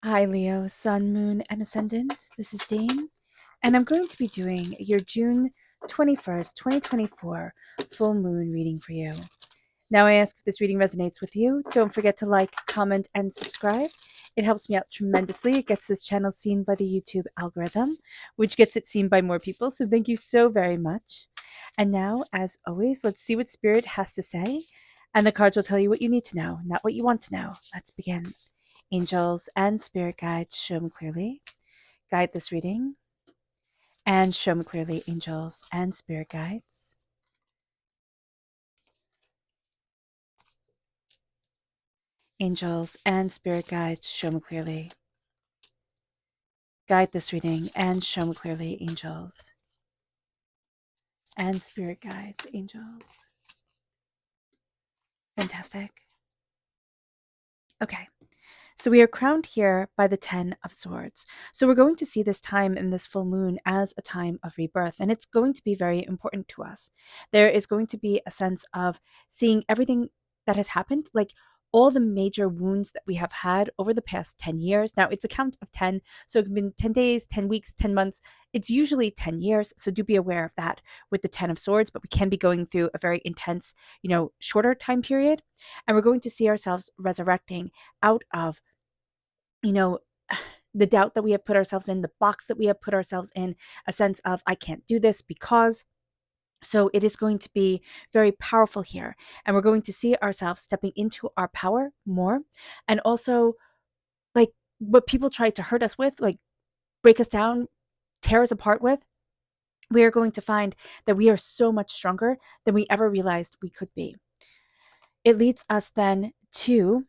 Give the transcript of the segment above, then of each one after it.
Hi, Leo, Sun, Moon, and Ascendant. This is Dane, and I'm going to be doing your June 21st, 2024 full moon reading for you. Now, I ask if this reading resonates with you. Don't forget to like, comment, and subscribe. It helps me out tremendously. It gets this channel seen by the YouTube algorithm, which gets it seen by more people. So, thank you so very much. And now, as always, let's see what Spirit has to say. And the cards will tell you what you need to know, not what you want to know. Let's begin. Angels and spirit guides, show me clearly. Guide this reading and show me clearly, angels and spirit guides. Angels and spirit guides, show me clearly. Guide this reading and show me clearly, angels and spirit guides, angels. Fantastic. Okay. So we are crowned here by the 10 of Swords. So we're going to see this time in this full moon as a time of rebirth, and it's going to be very important to us. There is going to be a sense of seeing everything that has happened, like all the major wounds that we have had over the past 10 years. Now, it's a count of 10, so it can be 10 days, 10 weeks, 10 months. It's usually 10 years, so do be aware of that with the 10 of Swords, but we can be going through a very intense, shorter time period, and we're going to see ourselves resurrecting out of you know, the doubt that we have put ourselves in, the box that we have put ourselves in, a sense of, I can't do this because. So it is going to be very powerful here. And we're going to see ourselves stepping into our power more. And also, like what people try to hurt us with, like break us down, tear us apart with, we are going to find that we are so much stronger than we ever realized we could be. It leads us then to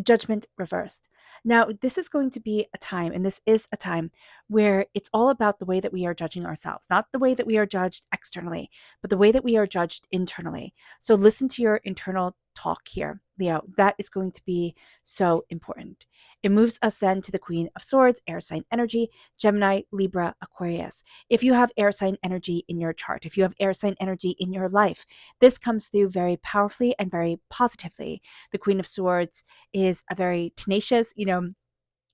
Judgment reversed. Now, this is going to be a time, and this is a time where it's all about the way that we are judging ourselves, not the way that we are judged externally, but the way that we are judged internally. So listen to your internal talk here, Leo. That is going to be so important. It moves us then to the Queen of Swords, air sign energy, Gemini, Libra, Aquarius. If you have air sign energy in your chart, if you have air sign energy in your life, this comes through very powerfully and very positively. The Queen of Swords is a very tenacious,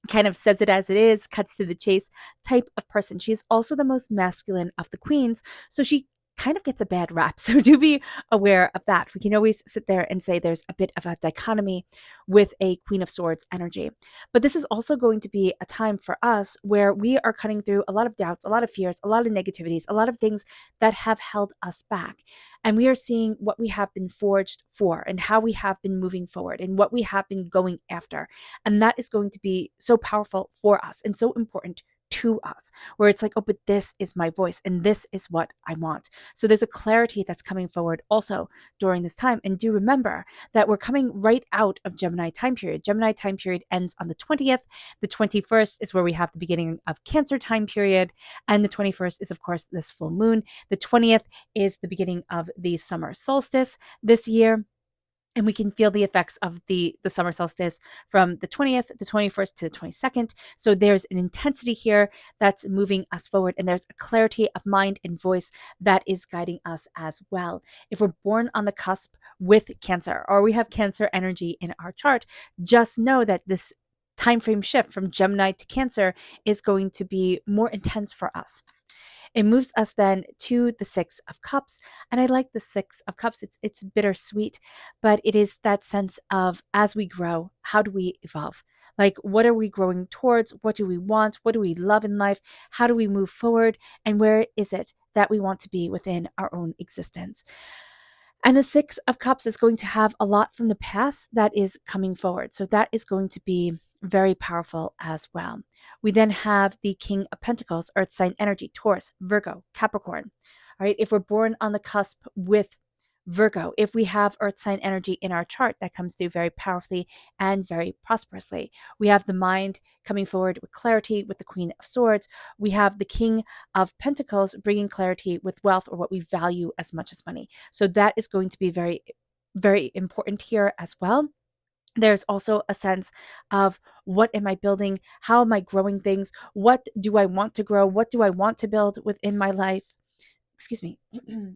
kind of says it as it is, cuts to the chase type of person. She is also the most masculine of the queens, so she kind of gets a bad rap. So do be aware of that. We can always sit there and say there's a bit of a dichotomy with a Queen of Swords energy. But this is also going to be a time for us where we are cutting through a lot of doubts, a lot of fears, a lot of negativities, a lot of things that have held us back. And we are seeing what we have been forged for and how we have been moving forward and what we have been going after. And that is going to be so powerful for us and so important to us, where it's like, oh, but this is my voice and this is what I want. So there's a clarity that's coming forward also during this time. And do remember that we're coming right out of Gemini time period. Gemini time period ends on the 20th. The 21st is where we have the beginning of Cancer time period. And the 21st is, of course, this full moon. The 20th is the beginning of the summer solstice this year. And we can feel the effects of the summer solstice from the 20th, the 21st to the 22nd. So there's an intensity here that's moving us forward, and there's a clarity of mind and voice that is guiding us as well. If we're born on the cusp with Cancer, or we have Cancer energy in our chart, just know that this time frame shift from Gemini to Cancer is going to be more intense for us. It moves us then to the Six of Cups. And I like the Six of Cups. It's bittersweet, but it is that sense of, as we grow, how do we evolve? Like, what are we growing towards? What do we want? What do we love in life? How do we move forward? And where is it that we want to be within our own existence? And the Six of Cups is going to have a lot from the past that is coming forward. So that is going to be very powerful as well. We then have the King of Pentacles, Earth sign energy, Taurus, Virgo, Capricorn. All right, if we're born on the cusp with Virgo, if we have Earth sign energy in our chart, that comes through very powerfully and very prosperously. We have the mind coming forward with clarity with the Queen of Swords. We have the King of Pentacles bringing clarity with wealth, or what we value as much as money. So that is going to be very, very important here as well. There's also a sense of, what am I building? How am I growing things? What do I want to grow? What do I want to build within my life? Excuse me. I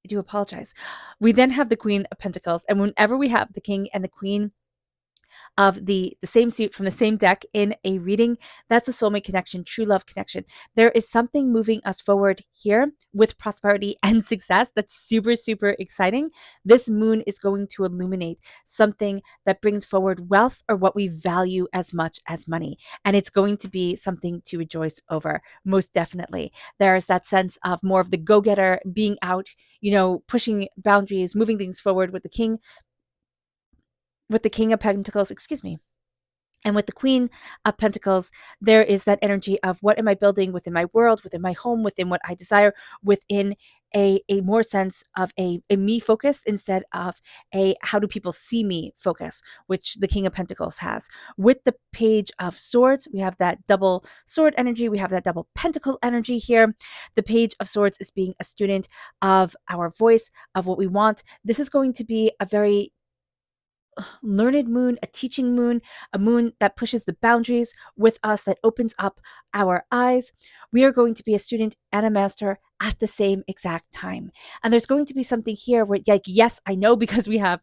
do apologize. We then have the Queen of Pentacles. And whenever we have the King and the Queen of the same suit from the same deck in a reading, that's a soulmate connection, true love connection. There is something moving us forward here with prosperity and success that's super, super exciting. This moon is going to illuminate something that brings forward wealth or what we value as much as money. And it's going to be something to rejoice over, most definitely. There's that sense of more of the go getter, being out, pushing boundaries, moving things forward with the King of Pentacles, excuse me. And with the Queen of Pentacles, there is that energy of what am I building within my world, within my home, within what I desire, within a more sense of a me focus instead of a how do people see me focus, which the King of Pentacles has. With the Page of Swords, we have that double sword energy. We have that double pentacle energy here. The Page of Swords is being a student of our voice, of what we want. This is going to be a very learned moon, a teaching moon, a moon that pushes the boundaries with us, that opens up our eyes. We are going to be a student and a master at the same exact time. And there's going to be something here where, like, yes, I know because we have,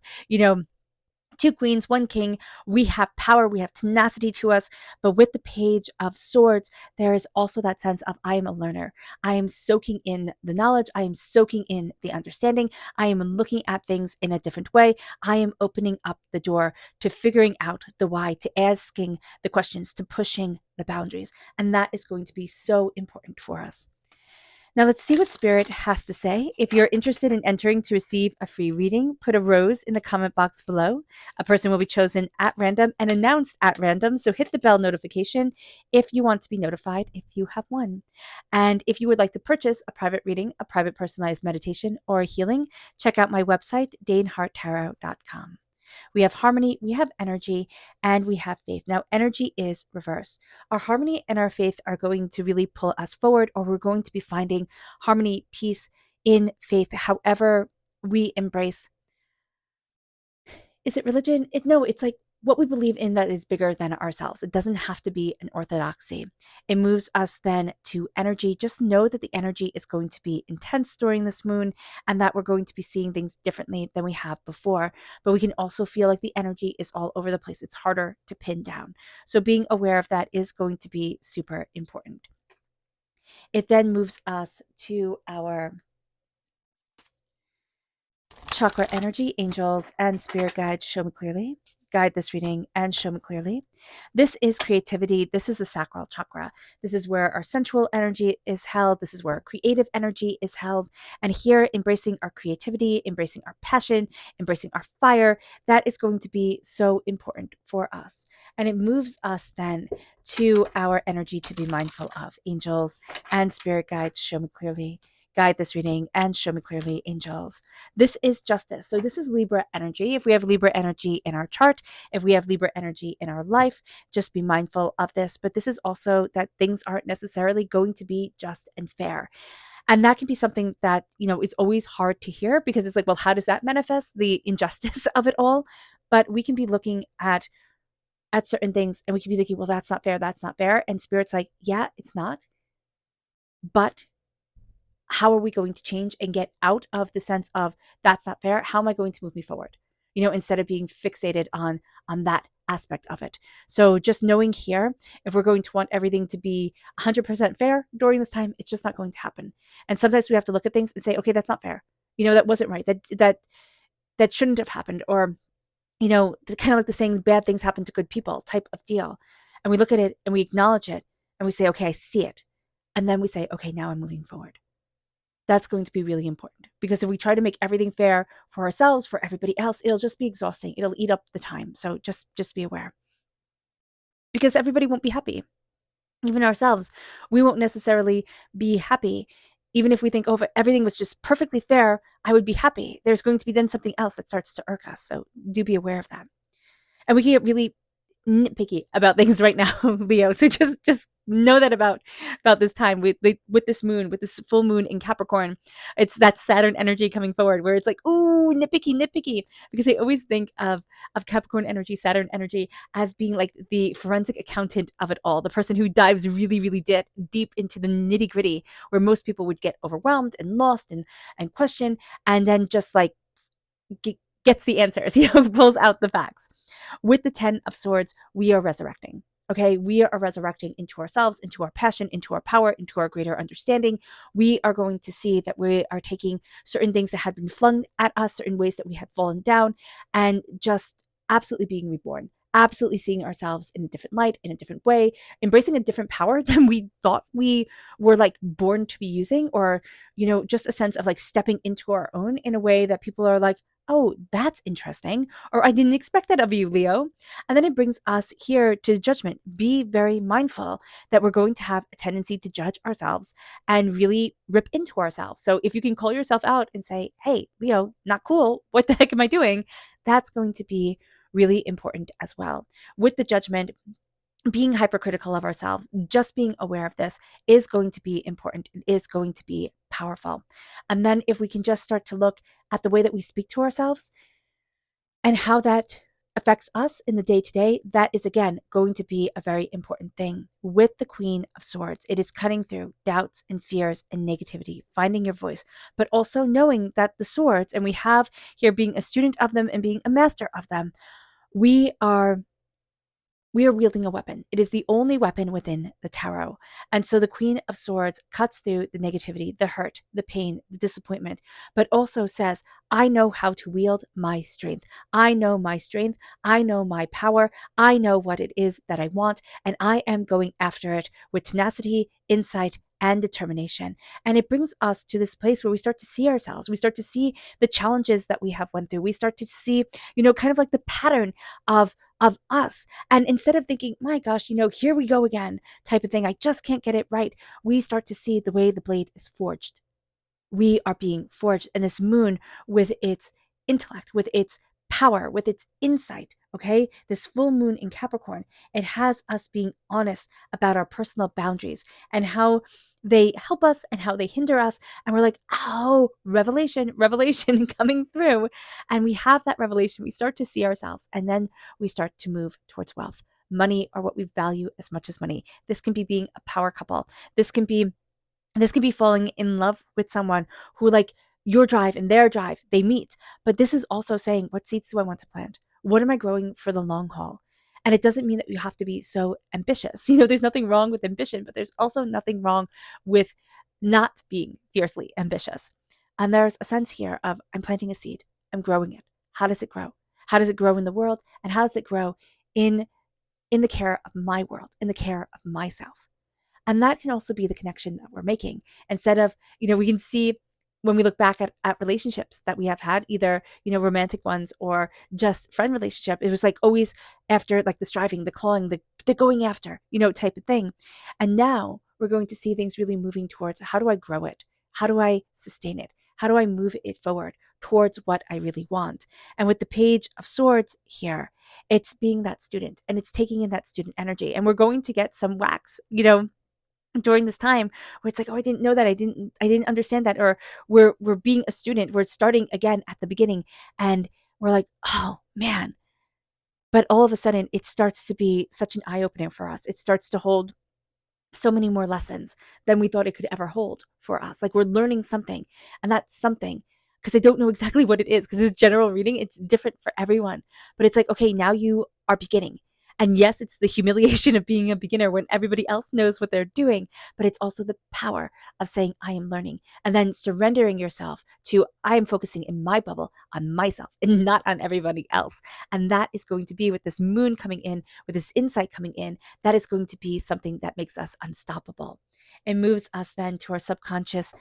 two queens, one king. We have power, we have tenacity to us. But with the Page of Swords, there is also that sense of I am a learner. I am soaking in the knowledge. I am soaking in the understanding. I am looking at things in a different way. I am opening up the door to figuring out the why, to asking the questions, to pushing the boundaries. And that is going to be so important for us. Now let's see what Spirit has to say. If you're interested in entering to receive a free reading, put a rose in the comment box below. A person will be chosen at random and announced at random, so hit the bell notification if you want to be notified if you have won. And if you would like to purchase a private reading, a private personalized meditation, or a healing, check out my website, daneharttarot.com. We have harmony, we have energy, and we have faith. Now, energy is reverse. Our harmony and our faith are going to really pull us forward, or we're going to be finding harmony, peace in faith, however we embrace. Is it religion? No, it's like what we believe in that is bigger than ourselves. It doesn't have to be an orthodoxy. It moves us then to energy. Just know that the energy is going to be intense during this moon and that we're going to be seeing things differently than we have before. But we can also feel like the energy is all over the place. It's harder to pin down. So being aware of that is going to be super important. It then moves us to our chakra energy, angels, and spirit guides show me clearly. Guide this reading and show me clearly. This is creativity. This is the sacral chakra. This is where our sensual energy is held. This is where our creative energy is held. And here, embracing our creativity, embracing our passion, embracing our fire, that is going to be so important for us. And it moves us then to our energy to be mindful of. Angels and spirit guides show me clearly. Guide this reading and show me clearly, angels. This is justice. So this is Libra energy. If we have Libra energy in our chart, if we have Libra energy in our life, just be mindful of this. But this is also that things aren't necessarily going to be just and fair. And that can be something that, is always hard to hear because it's like, well, how does that manifest the injustice of it all? But we can be looking at certain things and we can be thinking, well, that's not fair. That's not fair. And Spirit's like, yeah, it's not. But how are we going to change and get out of the sense of that's not fair? How am I going to move me forward? Instead of being fixated on that aspect of it. So just knowing here, if we're going to want everything to be 100% fair during this time, it's just not going to happen. And sometimes we have to look at things and say, okay, that's not fair. That wasn't right. That shouldn't have happened. Or, kind of like the saying, bad things happen to good people type of deal. And we look at it and we acknowledge it and we say, okay, I see it. And then we say, okay, now I'm moving forward. That's going to be really important because if we try to make everything fair for ourselves, for everybody else, it'll just be exhausting. It'll eat up the time. So just be aware because everybody won't be happy. Even ourselves, we won't necessarily be happy. Even if we think, oh, if everything was just perfectly fair, I would be happy. There's going to be then something else that starts to irk us. So do be aware of that. And we can get really nitpicky about things right now, Leo. So just know that about this time with this moon, with this full moon in Capricorn. It's that Saturn energy coming forward where it's like, ooh, nitpicky, because I always think of Capricorn energy, Saturn energy as being like the forensic accountant of it all, the person who dives really, really deep into the nitty gritty, where most people would get overwhelmed and lost and question, and then just like gets the answers, pulls out the facts. With the 10 of Swords, we are resurrecting. Okay, we are resurrecting into ourselves, into our passion, into our power, into our greater understanding. We are going to see that we are taking certain things that had been flung at us, certain ways that we had fallen down, and just absolutely being reborn, absolutely seeing ourselves in a different light, in a different way, embracing a different power than we thought we were like born to be using, or, just a sense of like stepping into our own in a way that people are like, oh, that's interesting, or I didn't expect that of you, Leo. And then it brings us here to judgment. Be very mindful that we're going to have a tendency to judge ourselves and really rip into ourselves. So if you can call yourself out and say, hey, Leo, not cool. What the heck am I doing? That's going to be really important as well. With the judgment, being hypercritical of ourselves, just being aware of this is going to be important. It is going to be powerful. And then if we can just start to look at the way that we speak to ourselves and how that affects us in the day to day, that is again going to be a very important thing. With the Queen of Swords, it is cutting through doubts and fears and negativity, finding your voice, but also knowing that the swords, and we have here being a student of them and being a master of them, we are wielding a weapon. It is the only weapon within the tarot. And so the Queen of Swords cuts through the negativity, the hurt, the pain, the disappointment, but also says, I know how to wield my strength. I know my strength. I know my power. I know what it is that I want, and I am going after it with tenacity, insight, and determination. And it brings us to this place where we start to see ourselves. We start to see the challenges that we have went through. We start to see, kind of like the pattern of us. And instead of thinking, my gosh, here we go again type of thing, I just can't get it right, we start to see the way the blade is forged. We are being forged, and this moon, with its intellect, with its power, with its insight, okay, this full moon in Capricorn, it has us being honest about our personal boundaries and how they help us and how they hinder us. And we're like, oh, revelation, revelation coming through. And we have that revelation. We start to see ourselves, and then we start to move towards wealth, money, or what we value as much as money. This can be being a power couple. This can be falling in love with someone who, like, your drive and their drive, they meet. But this is also saying, what seeds do I want to plant? What am I growing for the long haul? And it doesn't mean that you have to be so ambitious. There's nothing wrong with ambition, but there's also nothing wrong with not being fiercely ambitious. And there's a sense here of, I'm planting a seed, I'm growing it. How does it grow? How does it grow in the world? And how does it grow in the care of my world, in the care of myself? And that can also be the connection that we're making. Instead of, we can see when we look back at relationships that we have had, either, romantic ones or just friend relationship, it was like always after like the striving, the clawing, the going after, type of thing. And now we're going to see things really moving towards, how do I grow it? How do I sustain it? How do I move it forward towards what I really want? And with the Page of Swords here, it's being that student, and it's taking in that student energy. And we're going to get some wax, during this time, where it's like, oh, I didn't know that, I didn't understand that, or we're being a student, we're starting again at the beginning, and we're like, oh man. But all of a sudden it starts to be such an eye-opener for us. It starts to hold so many more lessons than we thought it could ever hold for us. Like, we're learning something, and that's something, because I don't know exactly what it is, because it's general reading, it's different for everyone. But it's like, okay, now you are beginning. And yes, it's the humiliation of being a beginner when everybody else knows what they're doing, but it's also the power of saying, I am learning, and then surrendering yourself to, I am focusing in my bubble on myself and not on everybody else. And that is going to be, with this moon coming in, with this insight coming in, that is going to be something that makes us unstoppable. It moves us then to our subconscious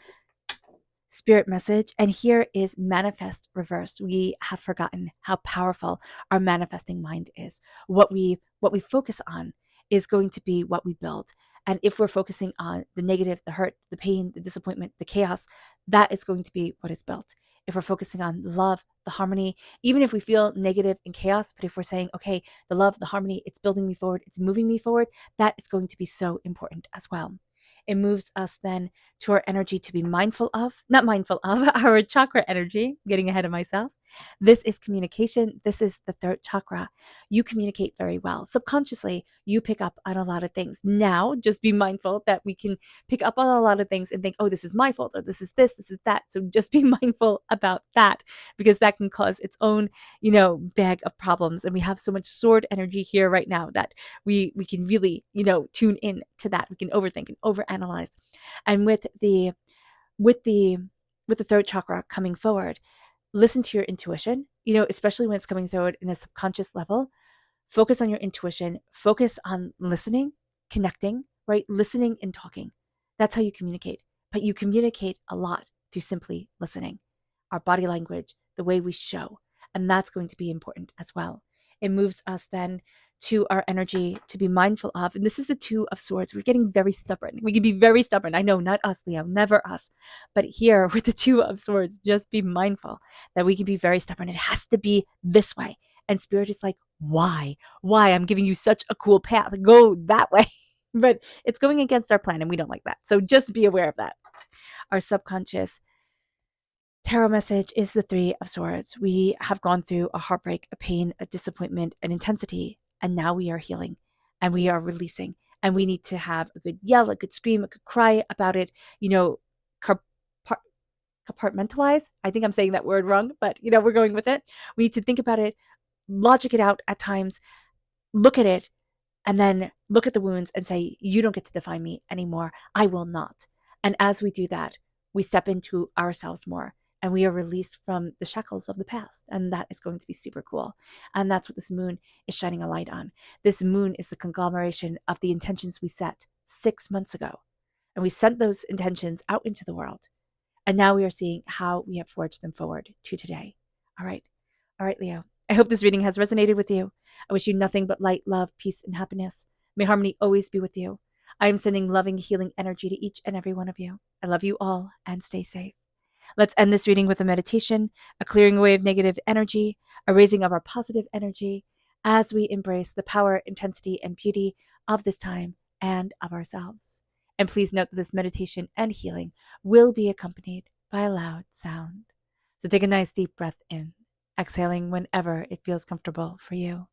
spirit message. And here is manifest reversed. We have forgotten how powerful our manifesting mind is. What we focus on is going to be what we build. And if we're focusing on the negative, the hurt, the pain, the disappointment, the chaos, that is going to be what is built. If we're focusing on love, the harmony, even if we feel negative and chaos, but if we're saying, okay, the love, the harmony, it's building me forward, it's moving me forward, that is going to be so important as well. It moves us then to our energy to be mindful of, not mindful of, our chakra energy, getting ahead of myself. This is communication. This is the third chakra. You communicate very well. Subconsciously, you pick up on a lot of things. Now, just be mindful that we can pick up on a lot of things and think, oh, this is my fault, or this is that. So just be mindful about that, because that can cause its own, bag of problems. And we have so much sword energy here right now that we can really, tune in to that. We can overthink and overanalyze. And with the with the third chakra coming forward, listen to your intuition, especially when it's coming forward in a subconscious level. Focus on your intuition, focus on listening, connecting, right? Listening and talking. That's how you communicate. But you communicate a lot through simply listening, our body language, the way we show. And that's going to be important as well. It moves us then to our energy to be mindful of. And this is the Two of Swords. We're getting very stubborn. We can be very stubborn. I know, not us, Leo, never us. But here with the Two of Swords, just be mindful that we can be very stubborn. It has to be this way. And Spirit is like, why? Why? I'm giving you such a cool path. Go that way. But it's going against our plan, and we don't like that. So just be aware of that. Our subconscious tarot message is the Three of Swords. We have gone through a heartbreak, a pain, a disappointment, an intensity, and now we are healing and we are releasing. And we need to have a good yell, a good scream, a good cry about it, compartmentalize. I think I'm saying that word wrong, but we're going with it. We need to think about it, logic it out at times, look at it, and then look at the wounds and say, you don't get to define me anymore. I will not. And as we do that, we step into ourselves more and we are released from the shackles of the past. And that is going to be super cool. And that's what this moon is shining a light on. This moon is the conglomeration of the intentions we set 6 months ago. And we sent those intentions out into the world. And now we are seeing how we have forged them forward to today. All right. All right, Leo. I hope this reading has resonated with you. I wish you nothing but light, love, peace, and happiness. May harmony always be with you. I am sending loving, healing energy to each and every one of you. I love you all and stay safe. Let's end this reading with a meditation, a clearing away of negative energy, a raising of our positive energy as we embrace the power, intensity, and beauty of this time and of ourselves. And please note that this meditation and healing will be accompanied by a loud sound. So take a nice deep breath in, exhaling whenever it feels comfortable for you.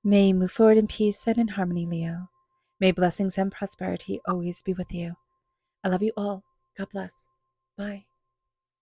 May you move forward in peace and in harmony, Leo. May blessings and prosperity always be with you. I love you all. God bless. Bye.